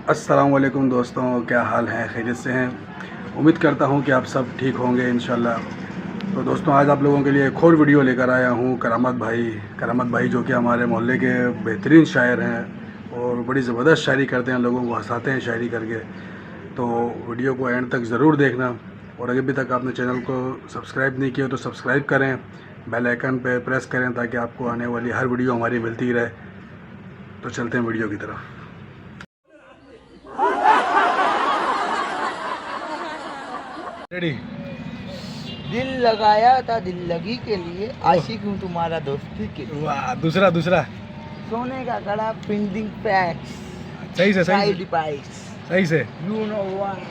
अस्सलाम वालेकुम दोस्तों, क्या हाल है? खैरियत से हैं? उम्मीद करता हूं कि आप सब ठीक होंगे इंशाल्लाह। तो दोस्तों, आज आप लोगों के लिए एक और वीडियो लेकर आया हूं। करामत भाई जो कि हमारे मोहल्ले के बेहतरीन शायर हैं और बड़ी ज़बरदस्त शायरी करते हैं, लोगों को हंसाते हैं शायरी करके। तो वीडियो को एंड तक ज़रूर देखना, और अगर अभी तक आपने चैनल को सब्सक्राइब नहीं किया तो सब्सक्राइब करें, बेल आइकन पे प्रेस करें ताकि आपको आने वाली हर वीडियो हमारी मिलती रहे। तो चलते हैं वीडियो की तरफ। रेडी? दिल लगाया था दिल लगी के लिए, आशिक हूँ तुम्हारा दोस्ती के लिए। वाह, दूसरा सोने का कड़ा प्रिंटिंग पैक्स, सही से साइड बाइक्स, सही से। You know one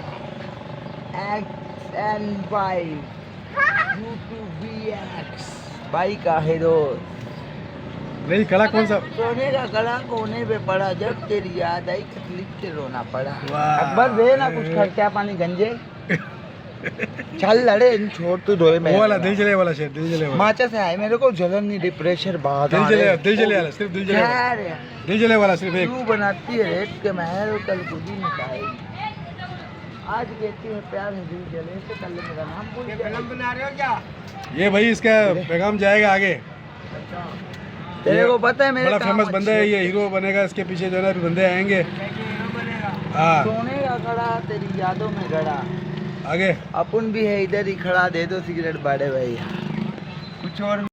X and Y, you to be X, बाई का है दोस्त। नहीं, कड़ा कौन सा? सोने का कड़ा कोने पे पड़ा, जब तेरी याद आई तकलीफ से रोना पड़ा। वाह। अकबर दे ना कुछ खर्चा पानी गंजे। चल लड़े, छोड़ तू धोए। वो वाला दिल जले वाला शेर, दिल जले वाला। माचा से आए मेरे को जलन नहीं, डिप्रेशन बहुत। दिल जले वाला, सिर्फ दिल जले वाला। दिल जले वाला सिर्फ एक। तू बनाती है रेत के महल, कल खुद ही मिटाएगी। आज कहती है प्यार में दिल जले से, कल मेरा नाम भूल गया। फिल्म बना रहे हो क्या? ये भाई इसका पैगाम जाएगा आगे। तेरे को पता है मेरे बड़ा काम फेमस बंदा है, अच्छे ये हीरो बनेगा। इसके पीछे जो है ना अभी बंदे आएंगे। हाँ, सोने का कड़ा तेरी यादों में गड़ा, आगे अपन भी है इधर ही खड़ा, दे दो सिगरेट बड़े भैया। कुछ और